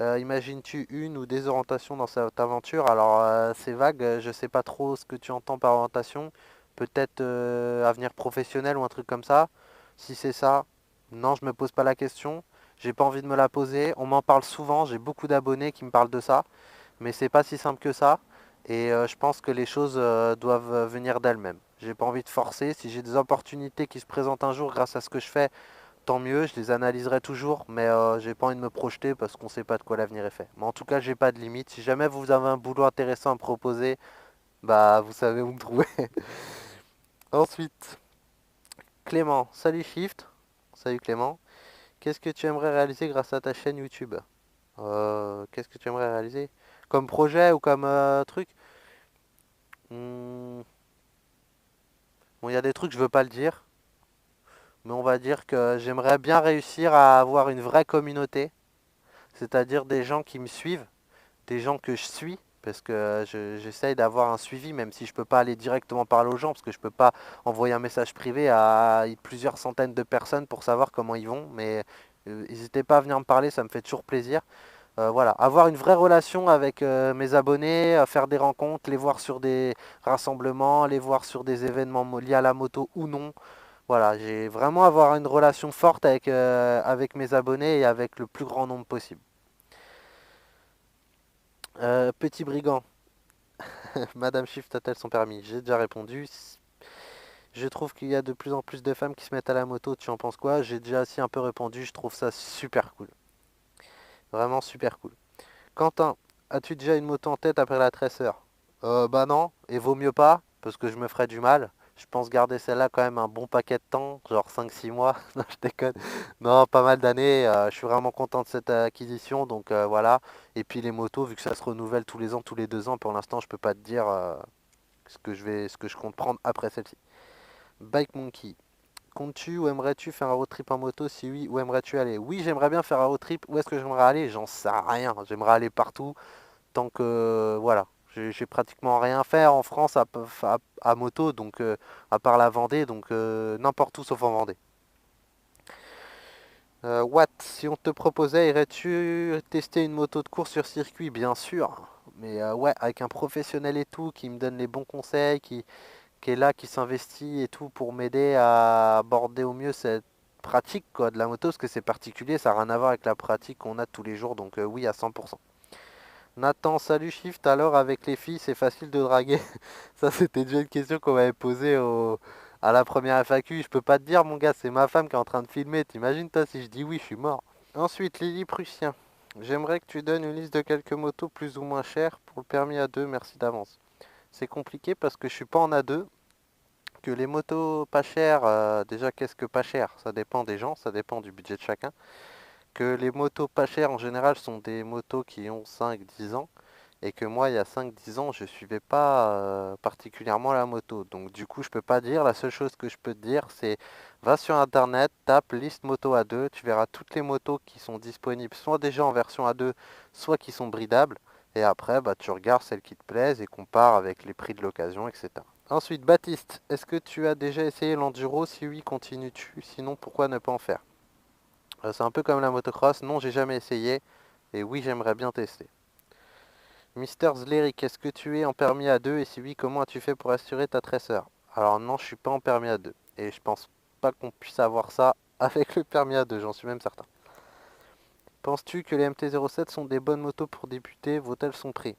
Imagines-tu une ou des orientations dans cette aventure? Alors, c'est vague, je sais pas trop ce que tu entends par orientation. Peut-être avenir professionnel ou un truc comme ça. Si c'est ça, non, je me pose pas la question. J'ai pas envie de me la poser. On m'en parle souvent, j'ai beaucoup d'abonnés qui me parlent de ça, mais c'est pas si simple que ça. Et je pense que les choses doivent venir d'elles-mêmes. J'ai pas envie de forcer. Si j'ai des opportunités qui se présentent un jour grâce à ce que je fais, tant mieux, je les analyserai toujours, mais j'ai pas envie de me projeter parce qu'on sait pas de quoi l'avenir est fait. Mais en tout cas, j'ai pas de limite. Si jamais vous avez un boulot intéressant à me proposer, bah vous savez où me trouver. Ensuite, Clément, salut Shift. Salut Clément. Qu'est-ce que tu aimerais réaliser grâce à ta chaîne YouTube? Qu'est-ce que tu aimerais réaliser? Comme projet ou comme truc? Hmm, Bon, il y a des trucs, je veux pas le dire, mais on va dire que j'aimerais bien réussir à avoir une vraie communauté, c'est-à-dire des gens qui me suivent, des gens que je suis, parce que j'essaye d'avoir un suivi, même si je peux pas aller directement parler aux gens, parce que je peux pas envoyer un message privé à plusieurs centaines de personnes pour savoir comment ils vont, mais n'hésitez pas à venir me parler, ça me fait toujours plaisir. Voilà, avoir une vraie relation avec mes abonnés, faire des rencontres, les voir sur des rassemblements, les voir sur des événements liés à la moto ou non. Voilà, j'ai vraiment avoir une relation forte avec mes abonnés et avec le plus grand nombre possible. Petit brigand, Madame Shift a-t-elle son permis? J'ai déjà répondu. Je trouve qu'il y a de plus en plus de femmes qui se mettent à la moto. Tu en penses quoi? J'ai déjà aussi un peu répondu. Je trouve ça super cool. Vraiment super cool. Quentin, as-tu déjà une moto en tête après la Tracer? Bah non, et vaut mieux pas, parce que je me ferais du mal. Je pense garder celle-là quand même un bon paquet de temps, genre 5 6 mois. Non, je déconne. Non, pas mal d'années. Je suis vraiment content de cette acquisition, donc voilà. Et puis les motos, vu que ça se renouvelle tous les ans, tous les 2 ans, pour l'instant, je peux pas te dire ce que je compte prendre après celle-ci. Bike Monkey. Comptes-tu ou aimerais-tu faire un road trip en moto? Si oui, où aimerais-tu aller? Oui, j'aimerais bien faire un road trip. Où est-ce que j'aimerais aller? J'en sais rien. J'aimerais aller partout. Tant que voilà, j'ai pratiquement rien à faire en France à moto, donc à part la Vendée, donc n'importe où sauf en Vendée. Watt, si on te proposait, irais-tu tester une moto de course sur circuit? Bien sûr, mais ouais, avec un professionnel et tout, qui me donne les bons conseils, qui est là, qui s'investit et tout pour m'aider à aborder au mieux cette pratique quoi, de la moto, parce que c'est particulier, ça n'a rien à voir avec la pratique qu'on a tous les jours, donc oui à 100%. Nathan, salut Shift, alors avec les filles c'est facile de draguer? Ça c'était déjà une question qu'on m'avait posée à la première FAQ. Je peux pas te dire mon gars, c'est ma femme qui est en train de filmer. T'imagines toi si je dis oui, je suis mort. Ensuite, Lily Prussien. J'aimerais que tu donnes une liste de quelques motos plus ou moins chères pour le permis A2, merci d'avance. C'est compliqué parce que je suis pas en A2, que les motos pas chères, déjà qu'est-ce que pas cher? Ça dépend des gens, ça dépend du budget de chacun. Que les motos pas chères en général sont des motos qui ont 5 10 ans et que moi il y a 5 10 ans je suivais pas particulièrement la moto, donc du coup je peux pas dire. La seule chose que je peux te dire c'est va sur internet, tape liste moto A2, tu verras toutes les motos qui sont disponibles soit déjà en version A2 soit qui sont bridables, et après bah, tu regardes celles qui te plaisent et compares avec les prix de l'occasion, etc. Ensuite, Baptiste, est-ce que tu as déjà essayé l'enduro? Si oui, continues-tu? Sinon, pourquoi ne pas en faire? C'est un peu comme la motocross. Non, j'ai jamais essayé. Et oui, j'aimerais bien tester. Mister Zleric, est-ce que tu es en permis A2? Et si oui, comment as-tu fait pour assurer ta traceur? Alors non, je suis pas en permis A2. Et je pense pas qu'on puisse avoir ça avec le permis A2, j'en suis même certain. Penses-tu que les MT-07 sont des bonnes motos pour débuter? Vaut-elles son prix?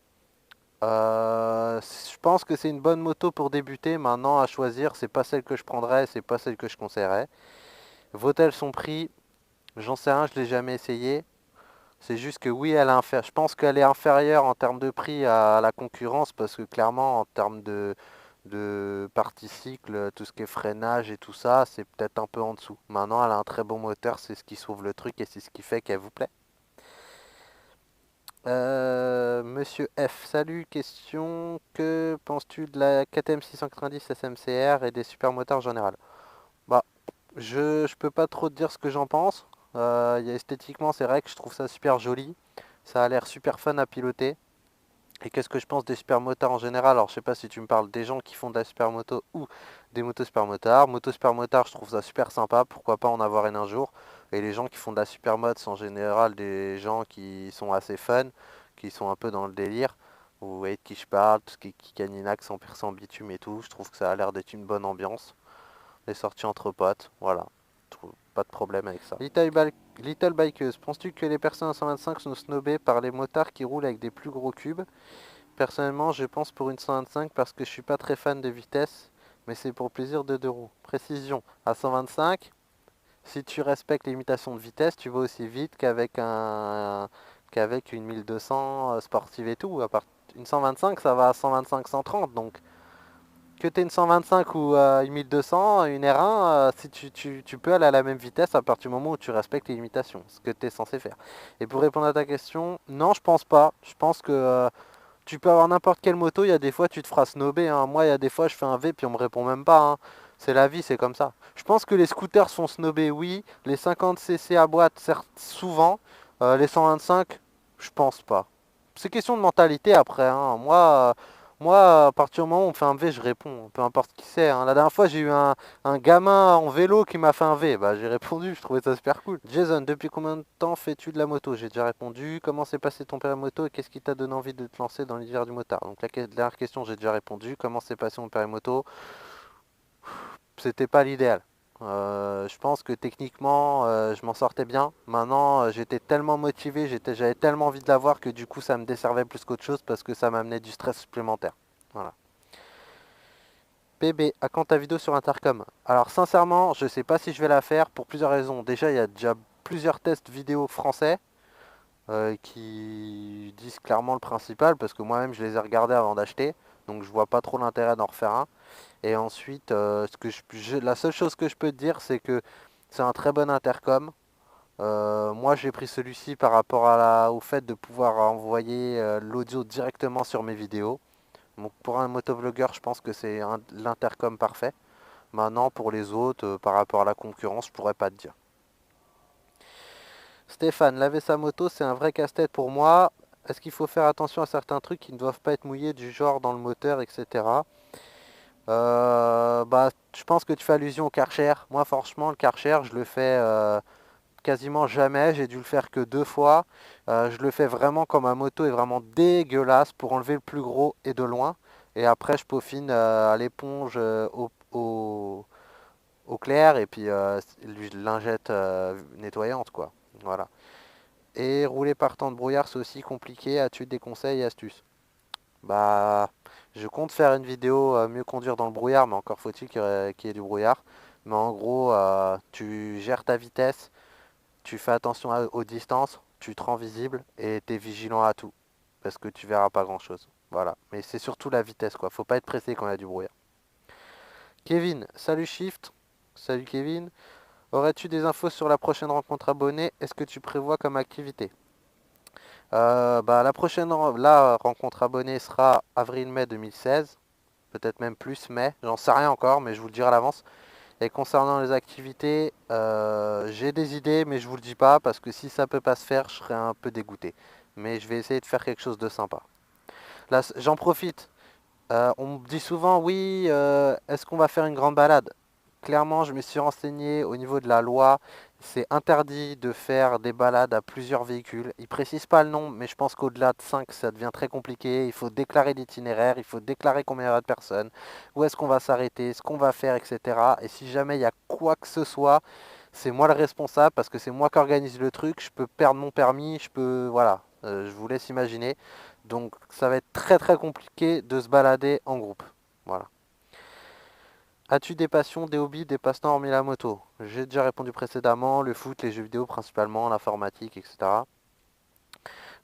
Je pense que c'est une bonne moto pour débuter. Maintenant, à choisir, c'est pas celle que je prendrais, c'est pas celle que je conseillerais. Vaut-elle son prix? J'en sais rien, je l'ai jamais essayé. C'est juste que oui, je pense qu'elle est inférieure en termes de prix à la concurrence, parce que clairement, en termes de partie cycle, tout ce qui est freinage et tout ça, c'est peut-être un peu en dessous. Maintenant, elle a un très bon moteur, c'est ce qui sauve le truc et c'est ce qui fait qu'elle vous plaît. Monsieur F, salut, question, que penses-tu de la KTM 690 SMCR et des supermoteurs en général? Bah, je peux pas trop te dire ce que j'en pense. Esthétiquement, c'est vrai que je trouve ça super joli. Ça a l'air super fun à piloter. Et qu'est-ce que je pense des supermotards en général? Alors, je sais pas si tu me parles des gens qui font de la supermoto ou des motos supermotards. Moto supermotard, je trouve ça super sympa. Pourquoi pas en avoir une un jour? Et les gens qui font de la supermode, c'est en général des gens qui sont assez fun, qui sont un peu dans le délire. Vous voyez de qui je parle, tout ce qui est Kikaninax 100% bitume et tout. Je trouve que ça a l'air d'être une bonne ambiance. Les sorties entre potes, voilà. Je trouve pas de problème avec ça. Little Bikeuse, penses-tu que les personnes à 125 sont snobées par les motards qui roulent avec des plus gros cubes? Personnellement, je pense pour une 125 parce que je suis pas très fan de vitesse, mais c'est pour plaisir de deux roues. Précision, à 125, si tu respectes les limitations de vitesse, tu vas aussi vite qu'avec une 1200 sportive et tout. Une 125, ça va à 125-130, donc que tu aies une 125 ou une 1200, une R1, si tu peux aller à la même vitesse à partir du moment où tu respectes les limitations, ce que tu es censé faire. Et pour répondre à ta question, non, je pense pas. Je pense que tu peux avoir n'importe quelle moto, il y a des fois tu te feras snober, hein. Moi, il y a des fois je fais un V puis on me répond même pas, hein. C'est la vie, c'est comme ça. Je pense que les scooters sont snobés, oui. Les 50 cc à boîte, certes, souvent. Les 125, je pense pas. c'est question de mentalité après, hein. Moi, à partir du moment où on me fait un V, je réponds, peu importe qui c'est, hein. La dernière fois, j'ai eu un gamin en vélo qui m'a fait un V. Bah, j'ai répondu, je trouvais ça super cool. Jason, depuis combien de temps fais-tu de la moto? J'ai déjà répondu. Comment s'est passé ton permis moto et qu'est-ce qui t'a donné envie de te lancer dans l'univers du motard? Donc, la dernière question, j'ai déjà répondu. Comment s'est passé mon permis moto? C'était pas l'idéal. Je pense que techniquement, je m'en sortais bien. Maintenant, j'étais tellement motivé, j'avais tellement envie de l'avoir que du coup, ça me desservait plus qu'autre chose parce que ça m'amenait du stress supplémentaire. Voilà. PB, à quand ta vidéo sur Intercom? Alors sincèrement, je sais pas si je vais la faire pour plusieurs raisons. Déjà, il y a déjà plusieurs tests vidéo français qui disent clairement le principal parce que moi-même je les ai regardés avant d'acheter. Donc je vois pas trop l'intérêt d'en refaire un. Et ensuite, la seule chose que je peux te dire, c'est que c'est un très bon intercom. Moi, j'ai pris celui-ci par rapport au fait de pouvoir envoyer l'audio directement sur mes vidéos. Donc pour un motovlogueur, je pense que c'est l'intercom parfait. Maintenant, pour les autres, par rapport à la concurrence, je pourrais pas te dire. Stéphane, laver sa moto, c'est un vrai casse-tête pour moi. Est-ce qu'il faut faire attention à certains trucs qui ne doivent pas être mouillés, du genre dans le moteur, etc. Bah, je pense que tu fais allusion au Karcher. Moi, franchement, le Karcher, je le fais quasiment jamais. J'ai dû le faire que 2 fois. Je le fais vraiment quand ma moto est vraiment dégueulasse pour enlever le plus gros et de loin. Et après, je peaufine à l'éponge au clair et puis lingette nettoyante, quoi. Voilà. Et rouler par temps de brouillard, c'est aussi compliqué. As-tu des conseils et astuces? Bah, je compte faire une vidéo mieux conduire dans le brouillard, mais encore faut-il qu'il y ait du brouillard. Mais en gros, tu gères ta vitesse, tu fais attention aux distances, tu te rends visible et tu es vigilant à tout. Parce que tu verras pas grand-chose. Voilà. Mais c'est surtout la vitesse, quoi. Faut pas être pressé quand il y a du brouillard. Kevin, salut Shift. Salut Kevin. Aurais-tu des infos sur la prochaine rencontre abonnée? Est-ce que tu prévois comme activité? Bah, la prochaine rencontre abonnée sera avril-mai 2016. Peut-être même plus mai, j'en sais rien encore, mais je vous le dirai à l'avance. Et concernant les activités, j'ai des idées, mais je vous le dis pas, parce que si ça peut pas se faire, je serai un peu dégoûté. Mais je vais essayer de faire quelque chose de sympa. Là, j'en profite. On me dit souvent, oui, est-ce qu'on va faire une grande balade? Clairement, je me suis renseigné au niveau de la loi. C'est interdit de faire des balades à plusieurs véhicules. Ils précisent pas le nombre, mais je pense qu'au-delà de 5, ça devient très compliqué. Il faut déclarer l'itinéraire, il faut déclarer combien il y aura de personnes, où est-ce qu'on va s'arrêter, ce qu'on va faire, etc. Et si jamais il y a quoi que ce soit, c'est moi le responsable parce que c'est moi qui organise le truc. Je peux perdre mon permis, je peux... Voilà, je vous laisse imaginer. Donc ça va être très très compliqué de se balader en groupe. Voilà. As-tu des passions, des hobbies, des passe-temps hormis la moto? J'ai déjà répondu précédemment, le foot, les jeux vidéo principalement, l'informatique, etc.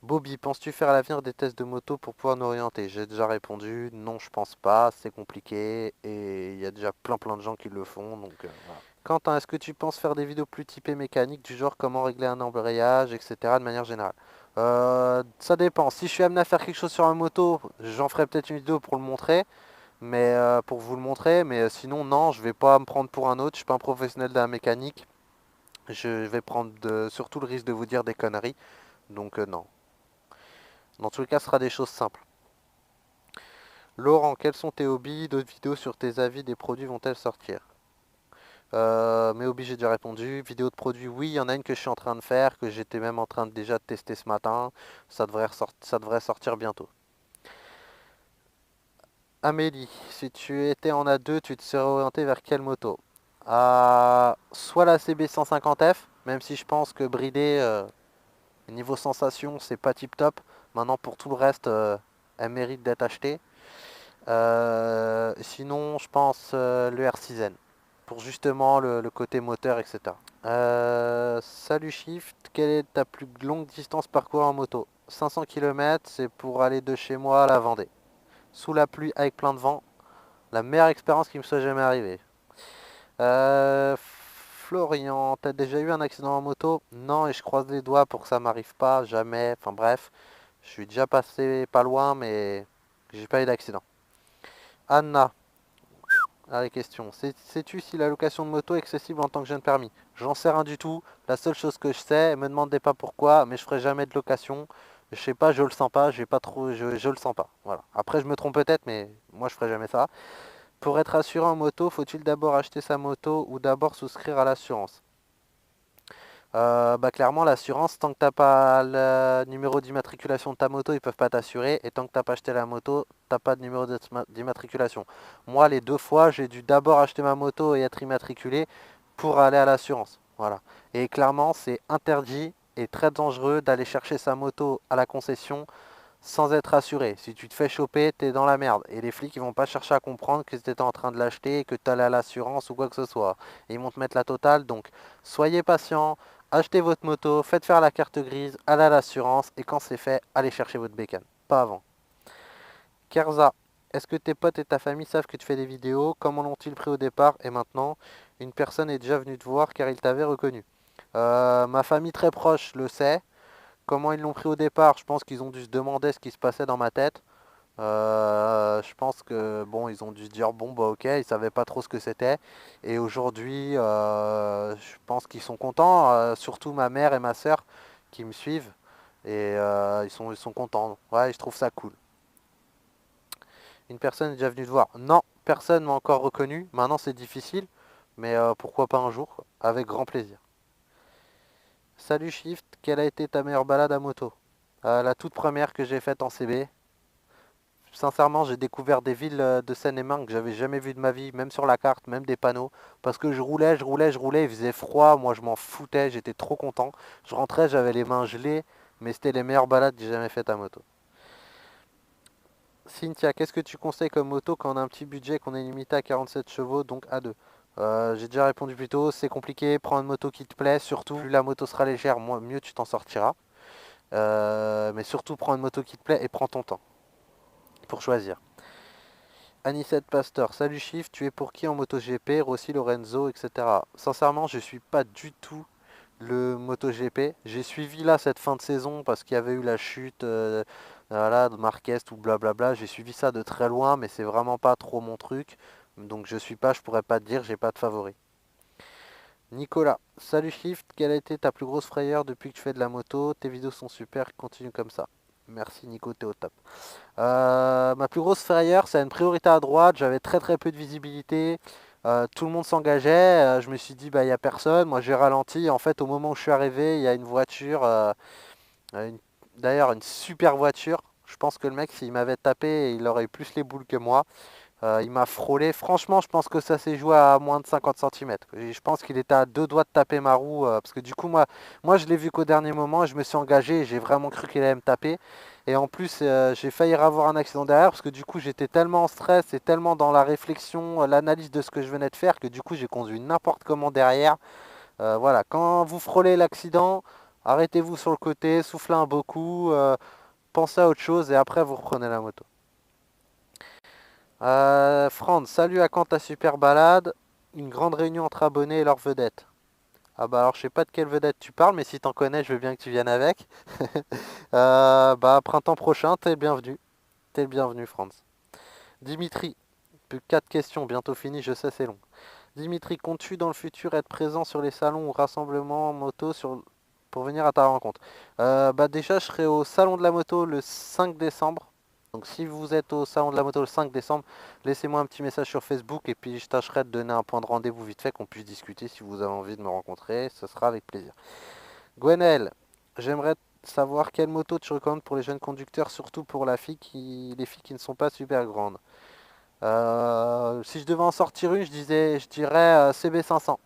Bobby, penses-tu faire à l'avenir des tests de moto pour pouvoir nous orienter? J'ai déjà répondu, non je pense pas, c'est compliqué et il y a déjà plein de gens qui le font, donc voilà. Quentin, est-ce que tu penses faire des vidéos plus typées mécaniques, du genre comment régler un embrayage, etc. de manière générale? Ça dépend, si je suis amené à faire quelque chose sur une moto, j'en ferai peut-être une vidéo pour le montrer. Mais pour vous le montrer, mais sinon non, je vais pas me prendre pour un autre, je suis pas un professionnel de la mécanique. Je vais prendre surtout le risque de vous dire des conneries, donc non. Dans tous les cas, ce sera des choses simples. Laurent, quels sont tes hobbies? D'autres vidéos sur tes avis des produits vont-elles sortir? Mes hobbies, j'ai déjà répondu. Vidéo de produits, oui, il y en a une que je suis en train de faire, que j'étais même en train de déjà tester ce matin. Ça devrait sortir bientôt. Amélie, si tu étais en A2, tu te serais orienté vers quelle moto? Soit la CB 150F, même si je pense que bridée, niveau sensation, c'est pas tip top. Maintenant, pour tout le reste, elle mérite d'être achetée. Sinon, je pense le R6N, pour justement le côté moteur, etc. Salut Shift, quelle est ta plus longue distance parcourue en moto? 500 km, c'est pour aller de chez moi à la Vendée. Sous la pluie avec plein de vent, la meilleure expérience qui me soit jamais arrivée. Florian, t'as déjà eu un accident en moto? Non, et je croise les doigts pour que ça m'arrive pas, jamais. Enfin bref, je suis déjà passé pas loin, mais j'ai pas eu d'accident. Anna, à la question. Sais-tu si la location de moto est accessible en tant que jeune permis? J'en sais rien du tout. La seule chose que je sais, me demandez pas pourquoi, mais je ferai jamais de location. Je sais pas, je le sens pas, j'ai pas trop, je le sens pas. Voilà. Après, je me trompe peut-être, mais moi, je ferai jamais ça. Pour être assuré en moto, faut-il d'abord acheter sa moto ou d'abord souscrire à l'assurance? Bah clairement, l'assurance, tant que t'as pas le numéro d'immatriculation de ta moto, ils peuvent pas t'assurer. Et tant que t'as pas acheté la moto, t'as pas de numéro d'immatriculation. Moi, les deux fois, j'ai dû d'abord acheter ma moto et être immatriculé pour aller à l'assurance. Voilà. Et clairement, c'est interdit et très dangereux d'aller chercher sa moto à la concession sans être assuré. Si tu te fais choper, t'es dans la merde. Et les flics, ils vont pas chercher à comprendre que tu étais en train de l'acheter, que tu allais à l'assurance ou quoi que ce soit. Et ils vont te mettre la totale. Donc, soyez patient, achetez votre moto, faites faire la carte grise, allez à l'assurance. Et quand c'est fait, allez chercher votre bécane. Pas avant. Kerza, est-ce que tes potes et ta famille savent que tu fais des vidéos? Comment l'ont-ils pris au départ et maintenant? Une personne est déjà venue te voir car il t'avait reconnu. Ma famille très proche le sait. Comment ils l'ont pris au départ, je pense qu'ils ont dû se demander ce qui se passait dans ma tête. Je pense que bon, ils ont dû se dire bon bah ok, ils savaient pas trop ce que c'était. Et aujourd'hui, je pense qu'ils sont contents, surtout ma mère et ma sœur qui me suivent. Et ils sont contents. Ouais, je trouve ça cool. Une personne est déjà venue te voir. Non, personne m'a encore reconnu. Maintenant c'est difficile, mais pourquoi pas un jour, avec grand plaisir. Salut Shift, quelle a été ta meilleure balade à moto? La toute première que j'ai faite en CB. Sincèrement, j'ai découvert des villes de Seine-et-Marne que j'avais jamais vues de ma vie, même sur la carte, même des panneaux. Parce que je roulais, il faisait froid, moi je m'en foutais, j'étais trop content. Je rentrais, j'avais les mains gelées, mais c'était les meilleures balades que j'ai jamais faites à moto. Cynthia, qu'est-ce que tu conseilles comme moto quand on a un petit budget, qu'on est limité à 47 chevaux, donc à 2? J'ai déjà répondu plus tôt, c'est compliqué, prends une moto qui te plaît, surtout, plus la moto sera légère, mieux tu t'en sortiras. Mais surtout, prends une moto qui te plaît et prends ton temps pour choisir. Anicette Pasteur, salut Chiffre, tu es pour qui en MotoGP, Rossi, Lorenzo, etc. Sincèrement, je suis pas du tout le MotoGP. J'ai suivi là cette fin de saison parce qu'il y avait eu la chute voilà, de Marquez, tout blablabla. J'ai suivi ça de très loin, mais c'est vraiment pas trop mon truc. Donc je pourrais pas te dire, j'ai pas de favori. Nicolas, salut Shift, quelle a été ta plus grosse frayeur depuis que tu fais de la moto? Tes vidéos sont super, continue comme ça. Merci Nico, t'es au top. Ma plus grosse frayeur, c'est une priorité à droite. J'avais très très peu de visibilité. Tout le monde s'engageait. Je me suis dit, bah, il n'y a personne. Moi, j'ai ralenti. En fait, au moment où je suis arrivé, il y a une voiture. Une- D'ailleurs, une super voiture. Je pense que le mec, s'il m'avait tapé, il aurait eu plus les boules que moi. Il m'a frôlé. Franchement, je pense que ça s'est joué à moins de 50 centimètres. Je pense qu'il était à deux doigts de taper ma roue. Parce que du coup, moi je l'ai vu qu'au dernier moment. Je me suis engagé et j'ai vraiment cru qu'il allait me taper. Et en plus, j'ai failli avoir un accident derrière. Parce que du coup, j'étais tellement en stress et tellement dans la réflexion, l'analyse de ce que je venais de faire. Que du coup, j'ai conduit n'importe comment derrière. Voilà, quand vous frôlez l'accident, arrêtez-vous sur le côté, soufflez un beau coup. Pensez à autre chose et après, vous reprenez la moto. Franz, salut, à quand ta super balade? Une grande réunion entre abonnés et leurs vedettes. Ah bah alors je sais pas de quelle vedette tu parles, mais si t'en connais, je veux bien que tu viennes avec. Bah printemps prochain, t'es le bienvenu. T'es le bienvenu, Franz. Dimitri, plus que 4 questions, bientôt fini, je sais c'est long. Dimitri, comptes-tu dans le futur être présent sur les salons ou rassemblements moto pour venir à ta rencontre? Bah déjà je serai au salon de la moto le 5 décembre. Donc si vous êtes au salon de la moto le 5 décembre, laissez-moi un petit message sur Facebook et puis je tâcherai de donner un point de rendez-vous vite fait qu'on puisse discuter si vous avez envie de me rencontrer, ce sera avec plaisir. Gwenel, j'aimerais savoir quelle moto tu recommandes pour les jeunes conducteurs, surtout pour les filles qui ne sont pas super grandes. Si je devais en sortir une, je dirais CB500.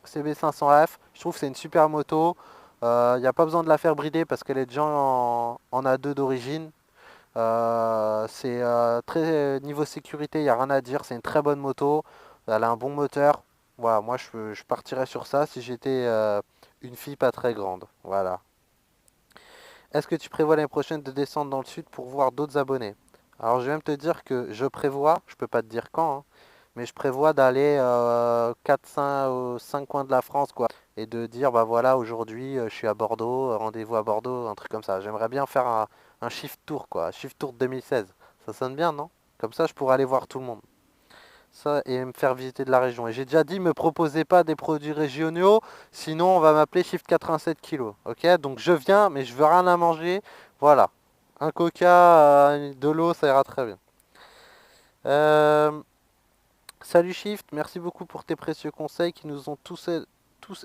CB500F, je trouve que c'est une super moto. Il n'y a pas besoin de la faire brider parce qu'elle est déjà en A2 d'origine. C'est très niveau sécurité, il n'y a rien à dire. C'est une très bonne moto. Elle a un bon moteur. Voilà, moi je partirais sur ça si j'étais une fille pas très grande. Voilà. Est-ce que tu prévois l'année prochaine de descendre dans le sud pour voir d'autres abonnés? Alors je vais même te dire que je prévois, je peux pas te dire quand, hein, mais je prévois d'aller 4-5 aux 5 coins de la France, quoi. Et de dire, bah voilà, aujourd'hui je suis à Bordeaux, rendez-vous à Bordeaux, un truc comme ça. J'aimerais bien faire un shift tour, quoi. Shift tour de 2016. Ça sonne bien, non? Comme ça je pourrais aller voir tout le monde. Ça, et me faire visiter de la région. Et j'ai déjà dit, me proposez pas des produits régionaux, sinon on va m'appeler Shift 87 kilos. Ok, donc je viens, mais je veux rien à manger. Voilà. Un coca, de l'eau, ça ira très bien. Euh, Salut Shift, merci beaucoup pour tes précieux conseils qui nous ont tous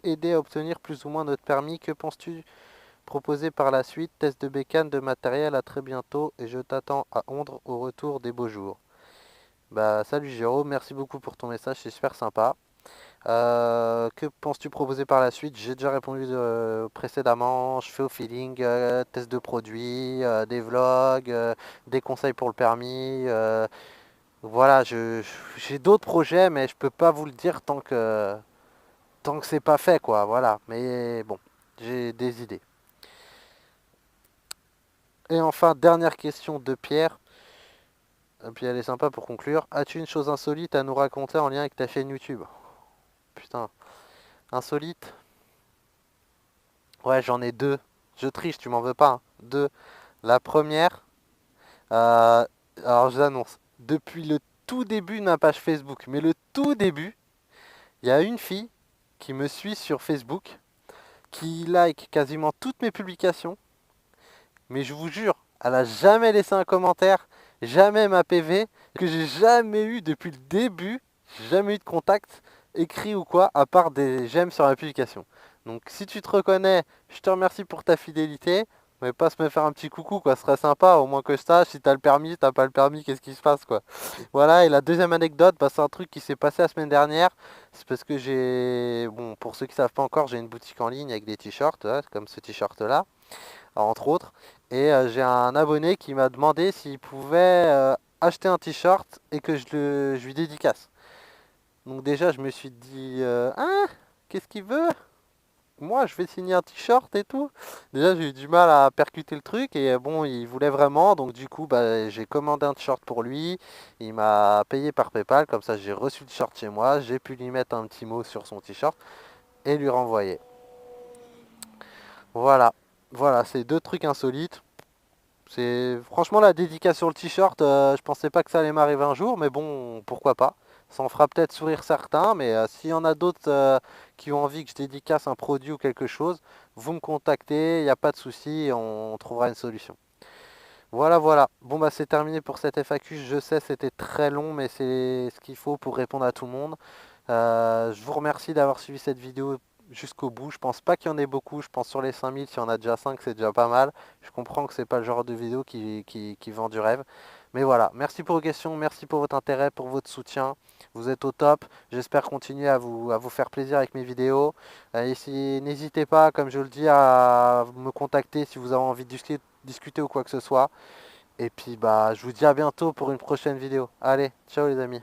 aidés à obtenir plus ou moins notre permis. Que penses-tu proposer par la suite? Test de bécane, de matériel, à très bientôt et je t'attends à Ondre au retour des beaux jours. Bah salut Jérôme, merci beaucoup pour ton message, c'est super sympa. Que penses-tu proposer par la suite? J'ai déjà répondu précédemment, je fais au feeling, test de produits, des vlogs, des conseils pour le permis. Voilà, j'ai d'autres projets, mais je peux pas vous le dire tant que c'est pas fait, quoi. Voilà, mais bon, j'ai des idées. Et enfin, dernière question de Pierre, et puis elle est sympa pour conclure. As-tu une chose insolite à nous raconter en lien avec ta chaîne YouTube? Putain, insolite? Ouais, j'en ai deux. Je triche, tu m'en veux pas, hein. Deux. La première, euh, alors je l'annonce, depuis le tout début de ma page Facebook, mais le tout début, il y a une fille qui me suit sur Facebook, qui like quasiment toutes mes publications, mais je vous jure, elle a jamais laissé un commentaire, jamais ma PV, que j'ai jamais eu depuis le début, j'ai jamais eu de contact écrit ou quoi, à part des j'aime sur ma publication. Donc si tu te reconnais, je te remercie pour ta fidélité, mais passe me faire un petit coucou, quoi, ce serait sympa, au moins que je sache si t'as le permis, si t'as pas le permis, qu'est-ce qui se passe, quoi. Voilà, et la deuxième anecdote, bah, c'est un truc qui s'est passé la semaine dernière, c'est parce que bon, pour ceux qui savent pas encore, j'ai une boutique en ligne avec des t-shirts, comme ce t-shirt là, entre autres. Et j'ai un abonné qui m'a demandé s'il pouvait acheter un t-shirt et que je lui dédicace. Donc déjà, je me suis dit, hein, qu'est-ce qu'il veut? Moi, je vais signer un t-shirt et tout. Déjà, j'ai eu du mal à percuter le truc et bon, il voulait vraiment. Donc du coup, bah, j'ai commandé un t-shirt pour lui. Il m'a payé par PayPal. Comme ça, j'ai reçu le t-shirt chez moi. J'ai pu lui mettre un petit mot sur son t-shirt et lui renvoyer. Voilà. Voilà, c'est deux trucs insolites. C'est franchement la dédicace sur le t-shirt, je pensais pas que ça allait m'arriver un jour, mais bon, pourquoi pas. Ça en fera peut-être sourire certains, mais s'il y en a d'autres qui ont envie que je dédicace un produit ou quelque chose, vous me contactez, il n'y a pas de souci, on trouvera une solution. Voilà, voilà. Bon bah c'est terminé pour cette FAQ. Je sais c'était très long, mais c'est ce qu'il faut pour répondre à tout le monde. Je vous remercie d'avoir suivi cette vidéo jusqu'au bout. Je pense pas qu'il y en ait beaucoup. Je pense sur les 5000, s'il y en a déjà 5, c'est déjà pas mal. Je comprends que c'est pas le genre de vidéo qui vend du rêve. Mais voilà, merci pour vos questions, merci pour votre intérêt, pour votre soutien. Vous êtes au top. J'espère continuer à vous faire plaisir avec mes vidéos. N'hésitez pas, comme je le dis, à me contacter si vous avez envie de discuter ou quoi que ce soit. Et puis bah je vous dis à bientôt pour une prochaine vidéo. Allez, ciao les amis.